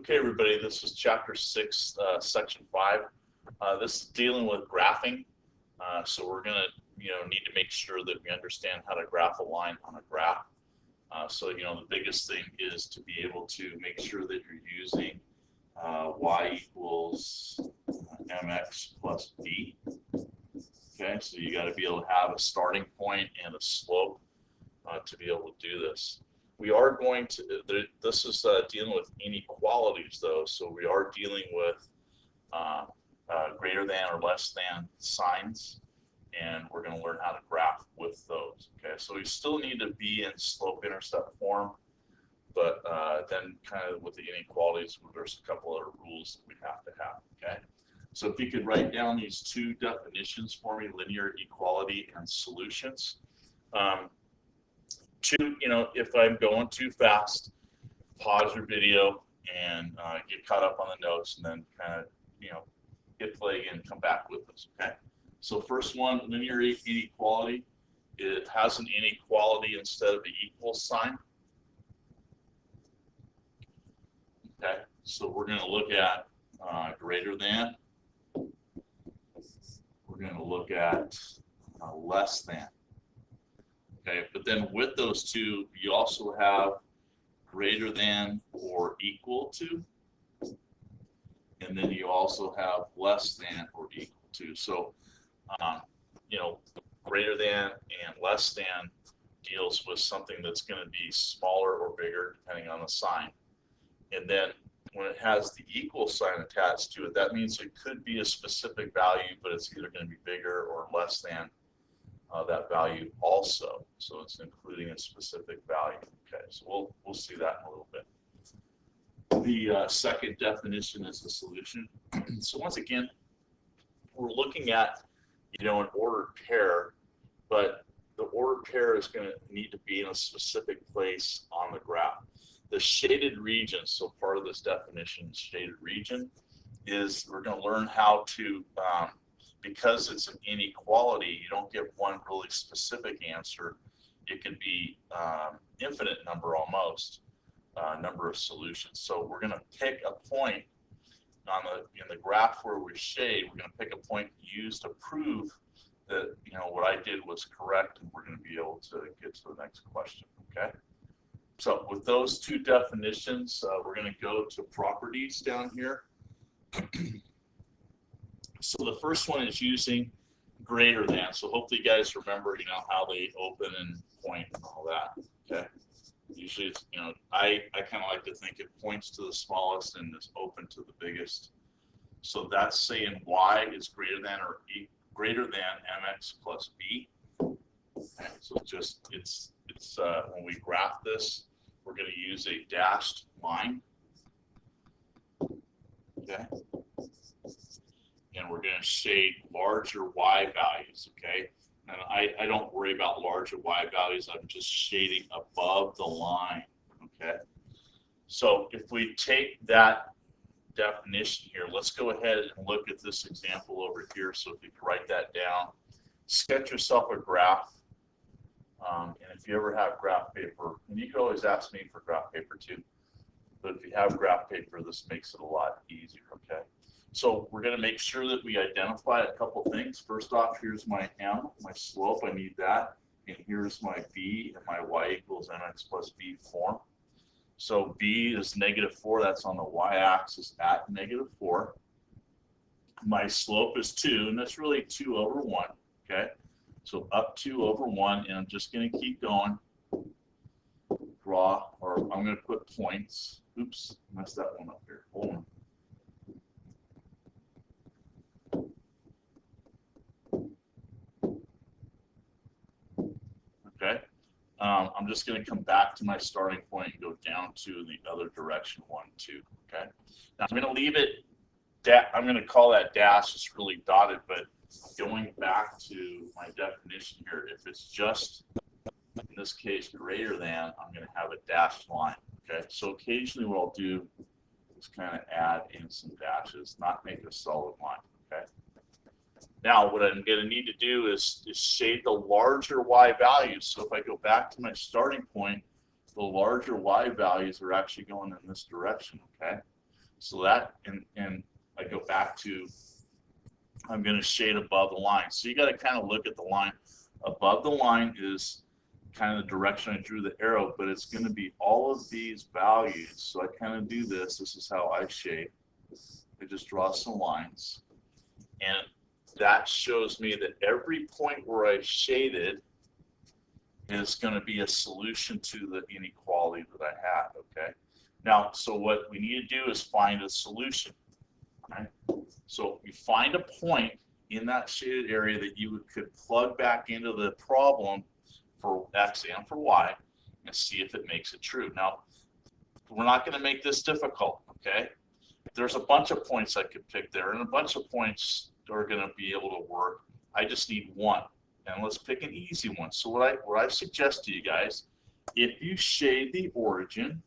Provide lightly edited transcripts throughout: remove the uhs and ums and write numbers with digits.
Okay, everybody, this is chapter 6, section 5. This is dealing with graphing. So we're going to, need to make sure that we understand how to graph a line on a graph. So, the biggest thing is to be able to make sure that you're using y equals mx plus b. Okay, so you got to be able to have a starting point and a slope to be able to do this. We are going to, this is dealing with inequalities though, so we are dealing with greater than or less than signs, and we're going to learn how to graph with those. Okay, so we still need to be in slope-intercept form, but then kind of with the inequalities, there's a couple other rules that we have to have. Okay, so if you could write down these two definitions for me, linear equality and solutions. If I'm going too fast, pause your video and get caught up on the notes, and then kind of, hit play and come back with us. Okay. So first one, linear inequality. It has an inequality instead of the equal sign. Okay. So we're going to look at greater than. We're going to look at less than. Okay, but then with those two, you also have greater than or equal to, and then you also have less than or equal to. So, greater than and less than deals with something that's going to be smaller or bigger depending on the sign. And then when it has the equal sign attached to it, that means it could be a specific value, but it's either going to be bigger or less than that value also. So it's including a specific value. Okay, so we'll see that in a little bit. The second definition is the solution. So once again, we're looking at an ordered pair, but the ordered pair is going to need to be in a specific place on the graph. The shaded region, so part of this definition, shaded region, is we're going to learn how to because it's an inequality, you don't get one really specific answer. It can be infinite number almost, number of solutions. So we're going to pick a point in the graph where we shade. We're going to pick a point used to prove that what I did was correct, and we're going to be able to get to the next question. Okay. So with those two definitions, we're going to go to properties down here. So the first one is using greater than. So hopefully you guys remember, how they open and point and all that. Okay. Usually it's, I kind of like to think it points to the smallest and is open to the biggest. So that's saying y is greater than or greater than mx plus b. Okay. So it's when we graph this, we're going to use a dashed line. Okay. And we're going to shade larger y values, okay? And I don't worry about larger y values. I'm just shading above the line, okay? So if we take that definition here, let's go ahead and look at this example over here. So if you can write that down, sketch yourself a graph. And if you ever have graph paper, and you can always ask me for graph paper too, but if you have graph paper, this makes it a lot easier, okay? So we're going to make sure that we identify a couple things. First off, here's my m, my slope, I need that. And here's my b and my y equals mx plus b form. So b is -4, that's on the y-axis at -4. My slope is 2, and that's really 2 over 1, okay? So up 2 over 1, and I'm just going to keep going. Draw, or I'm going to put points. Oops, messed that one up here. Hold on. Okay, I'm just going to come back to my starting point and go down to the other direction, 1, 2. Okay, now I'm going to leave it. I'm going to call that dash. It's really dotted, but going back to my definition here, if it's just in this case greater than, I'm going to have a dashed line. Okay, so occasionally what I'll do is kind of add in some dashes, not make a solid line. Okay. Now, what I'm going to need to do is shade the larger y values. So if I go back to my starting point, the larger y values are actually going in this direction, okay? So that, and I go back to, I'm going to shade above the line. So you got to kind of look at the line. Above the line is kind of the direction I drew the arrow, but it's going to be all of these values. So I kind of do this. This is how I shade. I just draw some lines. And that shows me that every point where I shaded is going to be a solution to the inequality that I had, okay? Now, so what we need to do is find a solution, right? So you find a point in that shaded area that you could plug back into the problem for X and for Y and see if it makes it true. Now, we're not going to make this difficult, okay? There's a bunch of points I could pick there, and a bunch of points are going to be able to work. I just need one, and let's pick an easy one. So what I suggest to you guys, if you shade the origin,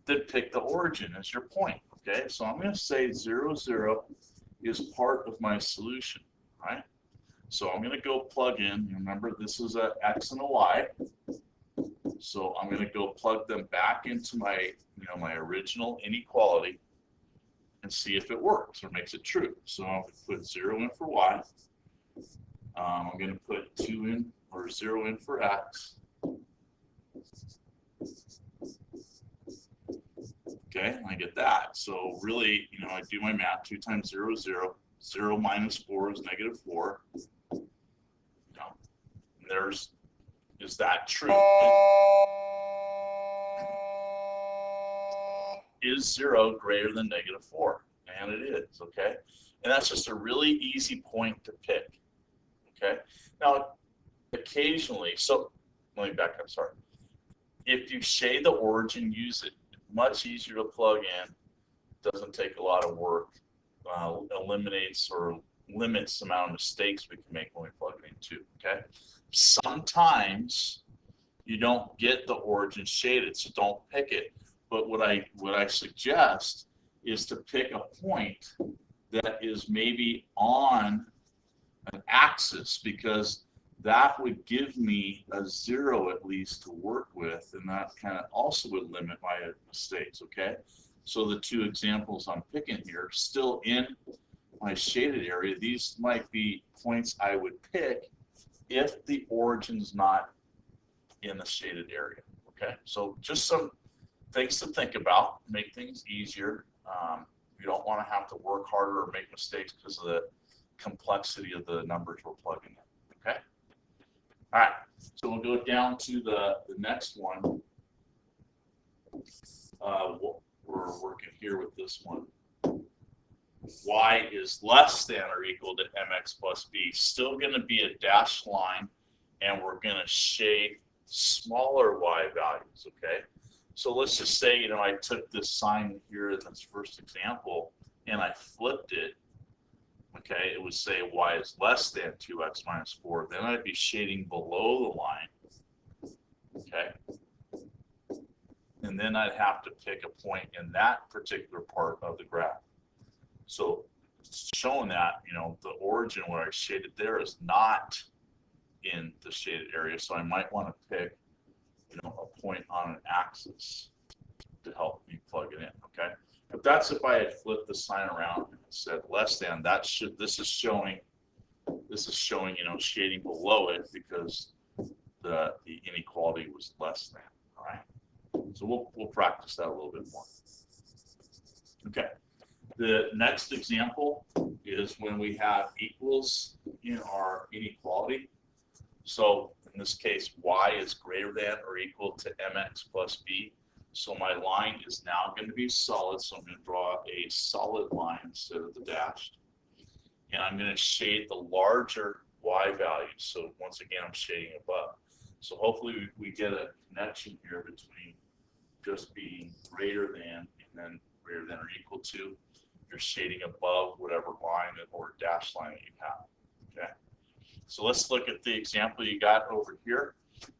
then pick the origin as your point, okay? So I'm going to say 0, 0 is part of my solution, right? So I'm going to go plug in. Remember, this is a X and a Y. So I'm going to go plug them back into my, my original inequality and see if it works or makes it true. So I'm going to put 0 in for Y. I'm going to put 2 in or 0 in for X. Okay, I get that. So really, I do my math. 2 times 0 is 0. 0 minus 4 is negative 4. Is that true? Is 0 greater than negative 4? And it is, okay? And that's just a really easy point to pick, okay? Now, occasionally, so let me back up, sorry. If you shade the origin, use it. Much easier to plug in, doesn't take a lot of work, eliminates or limits the amount of mistakes we can make when we plug it in too, okay? Sometimes you don't get the origin shaded, so don't pick it. But what I suggest is to pick a point that is maybe on an axis, because that would give me a 0 at least to work with, and that kind of also would limit my mistakes, okay? So the two examples I'm picking here, still in my shaded area, these might be points I would pick if the origin's not in the shaded area, okay? So just some things to think about, make things easier. You don't want to have to work harder or make mistakes because of the complexity of the numbers we're plugging in, okay? All right, so we'll go down to the next one. We're working here with this one. Y is less than or equal to mx plus b. Still going to be a dashed line, and we're going to shade smaller y values, okay? So let's just say, I took this sign here in this first example, and I flipped it, okay? It would say y is less than 2x minus 4. Then I'd be shading below the line, okay? And then I'd have to pick a point in that particular part of the graph. So it's showing that, the origin where I shaded there is not in the shaded area. So I might want to pick, a point on an axis to help me plug it in, okay? But that's if I had flipped the sign around and said less than. This is showing, shading below it because the inequality was less than, all right? So we'll practice that a little bit more. Okay. The next example is when we have equals in our inequality. So in this case, y is greater than or equal to mx plus b. So my line is now going to be solid, so I'm going to draw a solid line instead of the dashed. And I'm going to shade the larger y value. So once again, I'm shading above. So hopefully we get a connection here between just being greater than and then greater than or equal to. You're shading above whatever line or dash line that you have, okay? So let's look at the example you got over here.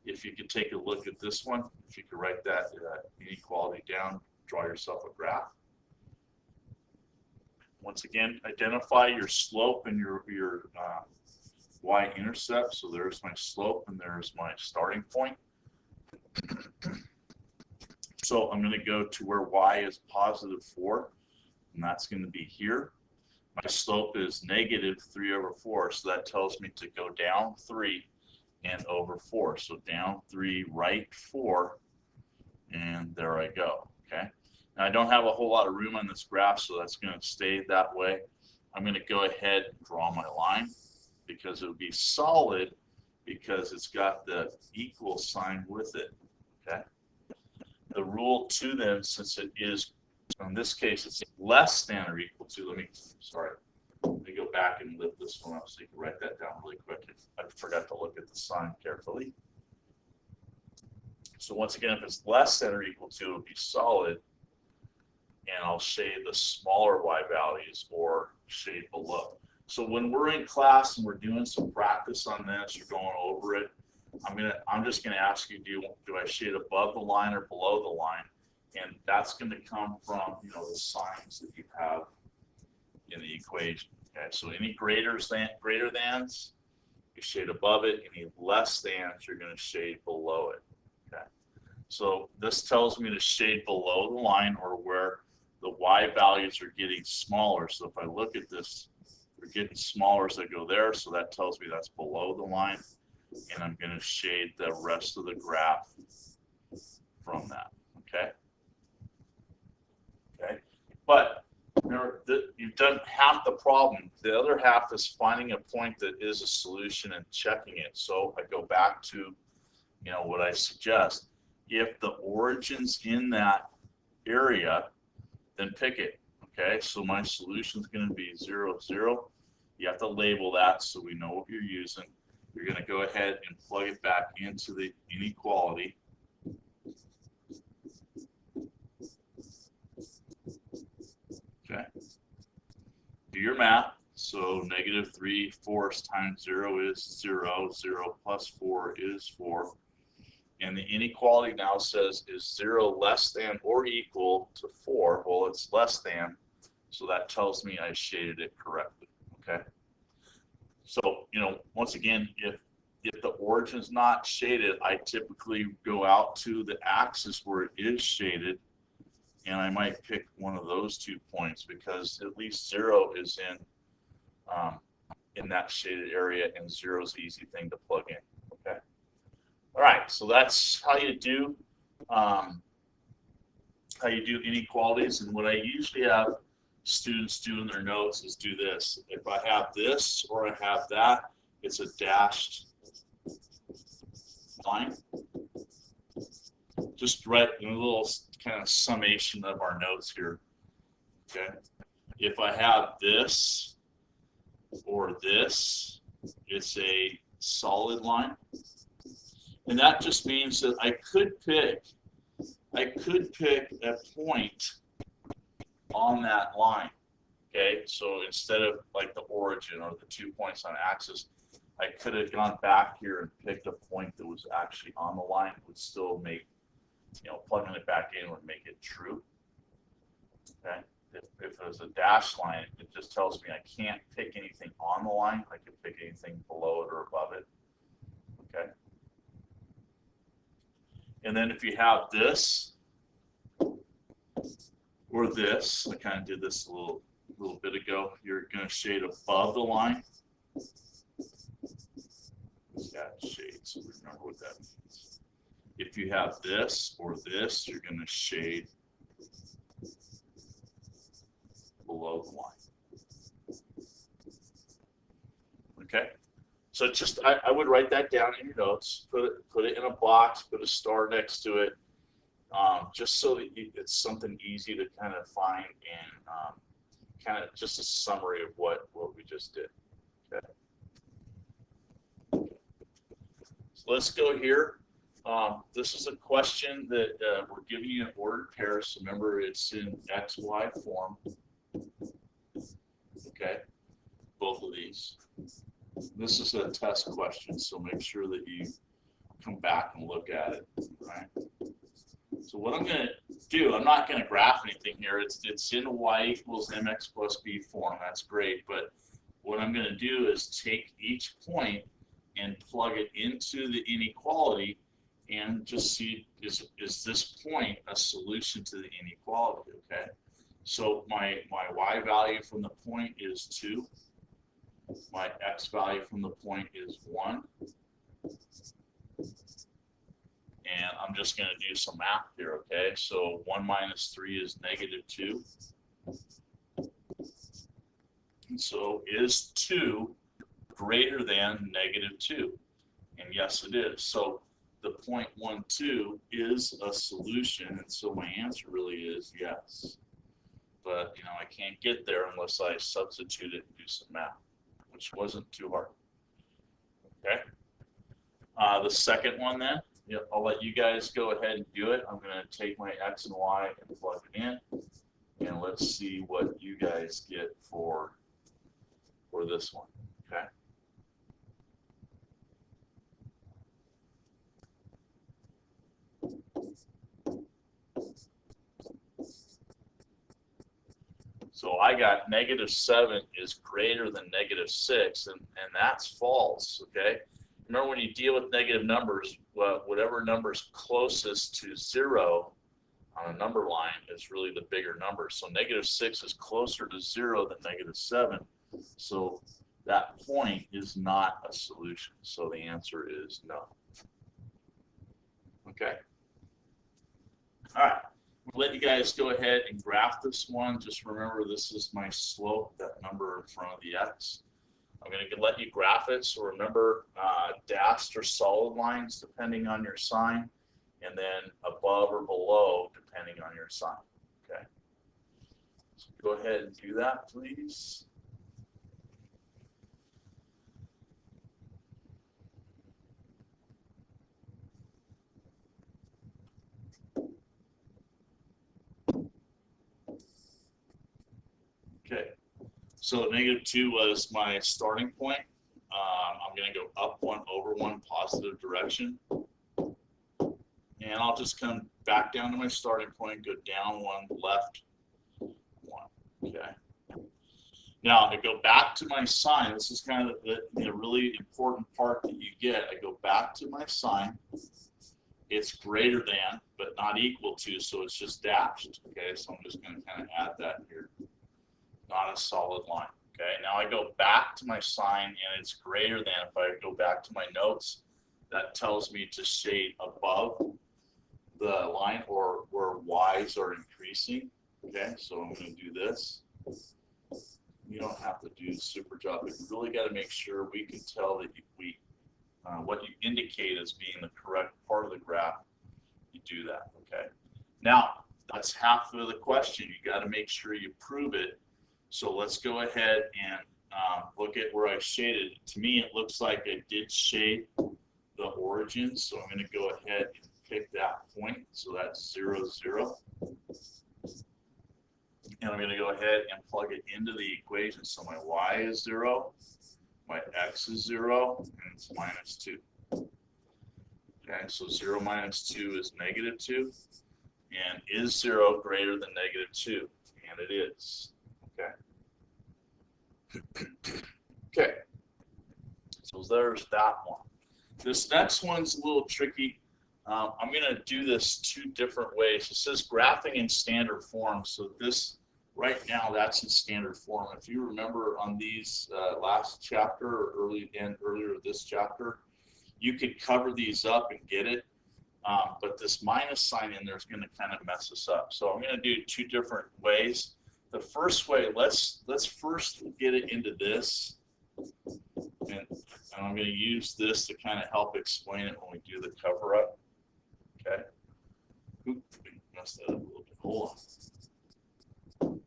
If you could take a look at this one, if you could write that inequality down, draw yourself a graph. Once again, identify your slope and your y-intercept. So there's my slope and there's my starting point. So I'm going to go to where y is positive 4, and that's going to be here. My slope is negative 3 over 4, so that tells me to go down 3 and over 4. So down 3, right 4, and there I go. Okay. Now I don't have a whole lot of room on this graph, so that's going to stay that way. I'm going to go ahead and draw my line because it would be solid because it's got the equal sign with it. Okay. The rule to them, since it is, in this case, it's less than or equal to, let me go back and lift this one up so you can write that down really quick. I forgot to look at the sign carefully. So once again, if it's less than or equal to, it would be solid, and I'll shade the smaller y values or shade below. So when we're in class and we're doing some practice on this, you're going over it, I'm just gonna ask you, do I shade above the line or below the line? And that's going to come from, you know, the signs that you have in the equation. Okay, so any greater thans, you shade above it. Any less thans, you're going to shade below it. Okay, so this tells me to shade below the line, or where the y values are getting smaller. So if I look at this, they're getting smaller as I go there, so that tells me that's below the line, and I'm going to shade the rest of the graph from that. Okay. Okay, but you've done half the problem. The other half is finding a point that is a solution and checking it. So I go back to, you know, what I suggest. If the origin's in that area, then pick it. Okay, so my solution is going to be 0, 0. You have to label that so we know what you're using. You're going to go ahead and plug it back into the inequality. Okay. Do your math. So negative 3/4 times 0 is 0. 0 plus 4 is 4. And the inequality now says, is 0 less than or equal to 4? Well, it's less than, so that tells me I shaded it correctly. Okay. So, you know, once again, if the origin's not shaded, I typically go out to the axis where it is shaded, and I might pick one of those 2 points because at least 0 is in that shaded area, and 0 is an easy thing to plug in. Okay. All right. So that's how you do inequalities. And what I usually have students do in their notes is do this. If I have this or I have that, it's a dashed line. Just write a little kind of summation of our notes here. Okay. If I have this or this, it's a solid line. And that just means that I could pick a point on that line. Okay, so instead of like the origin or the 2 points on axis, I could have gone back here and picked a point that was actually on the line. It would still make, you know, plugging it back in would make it true. Okay, if there's a dashed line, it just tells me I can't pick anything on the line. I can pick anything below it or above it. Okay. And then if you have this or this, I kind of did this a little bit ago, you're going to shade above the line. That shade, so remember what that means. If you have this or this, you're going to shade below the line. Okay. So just I would write that down in your notes, put it in a box, put a star next to it, just so that it's something easy to kind of find, and kind of just a summary of what we just did. Okay. So let's go here. This is a question that we're giving you in ordered pairs. So remember, it's in XY form. Okay, both of these. This is a test question, so make sure that you come back and look at it, right? So what I'm going to do, I'm not going to graph anything here. It's in y equals mx plus b form. That's great, but what I'm going to do is take each point and plug it into the inequality and just see, is this point a solution to the inequality, okay? So my y value from the point is 2. My x value from the point is 1. And I'm just going to do some math here, okay? So 1 minus 3 is -2. And so is 2 greater than -2? And yes, it is. So the 0.12 is a solution, and so my answer really is yes. But, you know, I can't get there unless I substitute it and do some math, which wasn't too hard. Okay? The second one then, I'll let you guys go ahead and do it. I'm going to take my x and y and plug it in, and let's see what you guys get for this one. Okay? So I got -7 is greater than -6, and that's false, okay? Remember, when you deal with negative numbers, well, whatever number is closest to 0 on a number line is really the bigger number. So -6 is closer to 0 than -7. So that point is not a solution. So the answer is no. Okay. All right. We'll let you guys go ahead and graph this one. Just remember, this is my slope, that number in front of the x. I'm going to let you graph it. So remember, dashed or solid lines depending on your sign, and then above or below depending on your sign. Okay. So go ahead and do that, please. Okay. So -2 was my starting point. I'm going to go up 1 over 1 positive direction. And I'll just come back down to my starting point, go down 1, left 1. Okay. Now I go back to my sign. This is kind of the really important part that you get. I go back to my sign. It's greater than, but not equal to, so it's just dashed. Okay, so I'm just going to kind of add that here. Not a solid line. Okay, now I go back to my sign, and it's greater than. If I go back to my notes, that tells me to shade above the line or where y's are increasing. Okay, so I'm going to do this. You don't have to do the super job, but you really got to make sure we can tell that what you indicate as being the correct part of the graph. You do that. Okay. Now that's half of the question. You got to make sure you prove it. So let's go ahead and look at where I shaded. To me, it looks like I did shade the origin. So I'm going to go ahead and pick that point. So that's 0, 0. And I'm going to go ahead and plug it into the equation. So my y is 0, my x is 0, and it's -2. Okay, so 0 minus 2 is -2. And is 0 greater than -2? And it is. Okay. Okay. So there's that one. This next one's a little tricky. I'm going to do this 2 different ways. It says graphing in standard form. So this, right now, that's in standard form. If you remember on these last chapter or earlier this chapter, you could cover these up and get it. But this minus sign in there is going to kind of mess us up. So I'm going to do 2 different ways. The first way, let's first get it into this, and I'm going to use this to kind of help explain it when we do the cover up. Okay. Oop, messed that up a little bit. Hold on.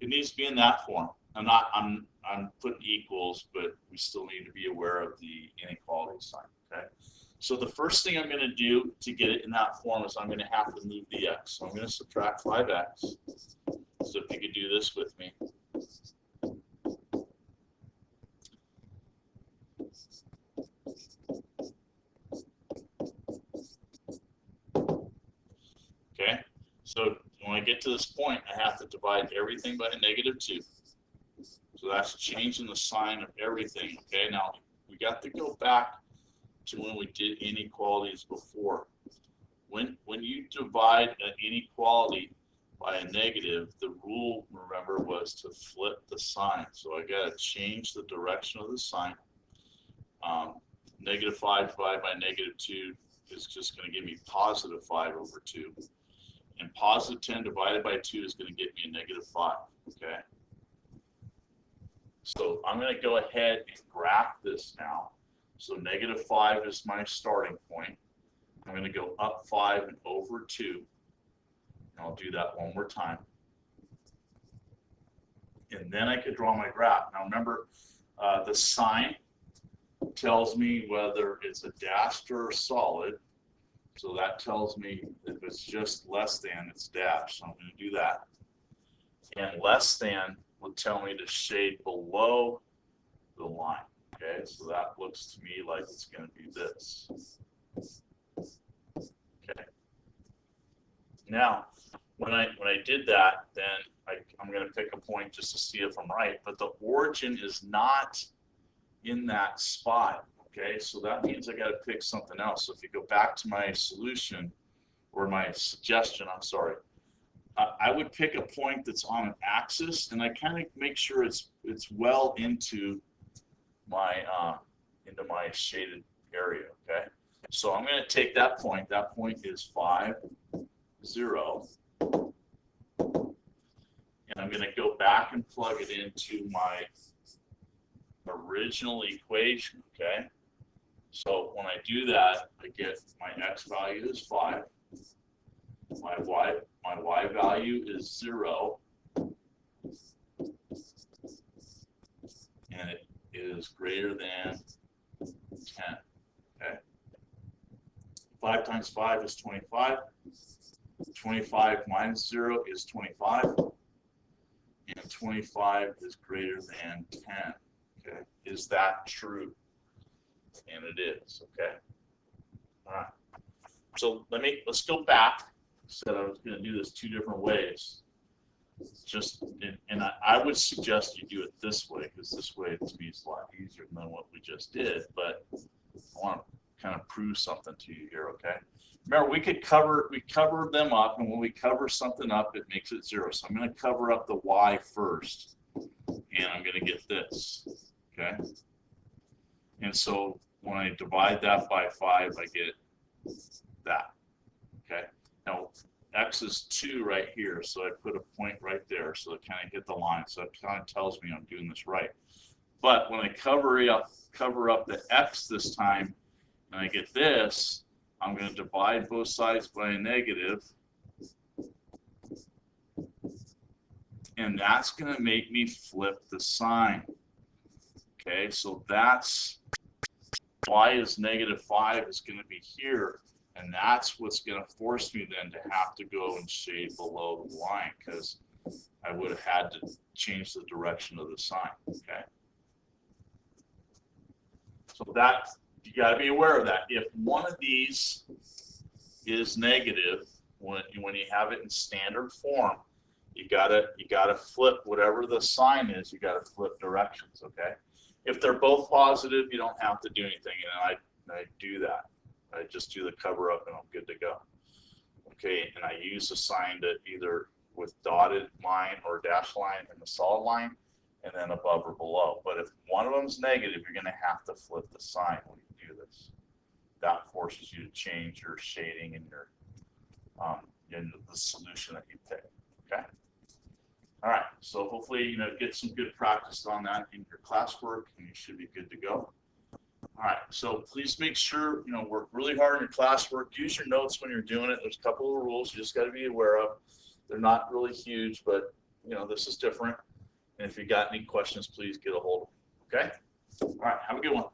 It needs to be in that form. I'm putting equals, but we still need to be aware of the inequality sign. Okay. So the first thing I'm going to do to get it in that form is I'm going to have to move the x. So I'm going to subtract 5x. So if you could do this with me. Okay. So when I get to this point, I have to divide everything by -2. So that's changing the sign of everything. Okay. Now we got to go back to when we did inequalities before. When you divide an inequality by a negative, the rule, remember, was to flip the sign. So I got to change the direction of the sign. Negative 5 divided by negative 2 is just going to give me positive 5 over 2. And positive 10 divided by 2 is going to get me a negative 5. Okay. So I'm going to go ahead and graph this now. So negative 5 is my starting point. I'm going to go up 5 and over 2. And I'll do that one more time. And then I could draw my graph. Now remember, the sign tells me whether it's a dashed or a solid. So that tells me if it's just less than, it's dashed. So I'm going to do that. And less than will tell me to shade below the line. Okay, so that looks to me like it's going to be this. Okay. Now, when I did that, then I'm going to pick a point just to see if I'm right. But the origin is not in that spot. Okay, so that means I got to pick something else. So if you go back to my solution or my suggestion, I'm sorry, I would pick a point that's on an axis, and I kind of make sure it's well into my shaded area. Okay, so I'm going to take that point. That point is 5, 0, and I'm going to go back and plug it into my original equation. Okay, so when I do that, I get my x value is 5, my y value is 0, and it is greater than 10. Okay, 5 times 5 is 25. 25 minus 0 is 25, and 25 is greater than 10. Okay, is that true? And it is. Okay. All right. So let's go back. I said I was going to do this 2 different ways. And I would suggest you do it this way, because this way to me is a lot easier than what we just did. But I want to kind of prove something to you here. Okay. Remember, we cover them up, and when we cover something up, it makes it 0. So I'm going to cover up the y first, and I'm going to get this. Okay. And so when I divide that by 5, I get that. Okay. Now x is 2 right here, so I put a point right there, so it kind of hit the line. So it kind of tells me I'm doing this right. But when I cover up the x this time, and I get this, I'm going to divide both sides by a negative, and that's going to make me flip the sign. Okay, so that's y is negative 5 is going to be here, and that's what's going to force me then to have to go and shade below the line, because I would have had to change the direction of the sign. Okay, so that you got to be aware of that. If one of these is negative, when you have it in standard form, you gotta flip whatever the sign is. You gotta flip directions. Okay. If they're both positive, you don't have to do anything, and I do that. I just do the cover up, and I'm good to go. Okay, and I use a sign to either with dotted line or dashed line and the solid line, and then above or below. But if one of them is negative, you're going to have to flip the sign when you do this. That forces you to change your shading and your in the solution that you pick. Okay. All right. So hopefully get some good practice on that in your classwork, and you should be good to go. All right. So please make sure work really hard in your classwork. Use your notes when you're doing it. There's a couple of rules you just got to be aware of. They're not really huge, but this is different. And if you got any questions, please get a hold of me. Okay. All right. Have a good one.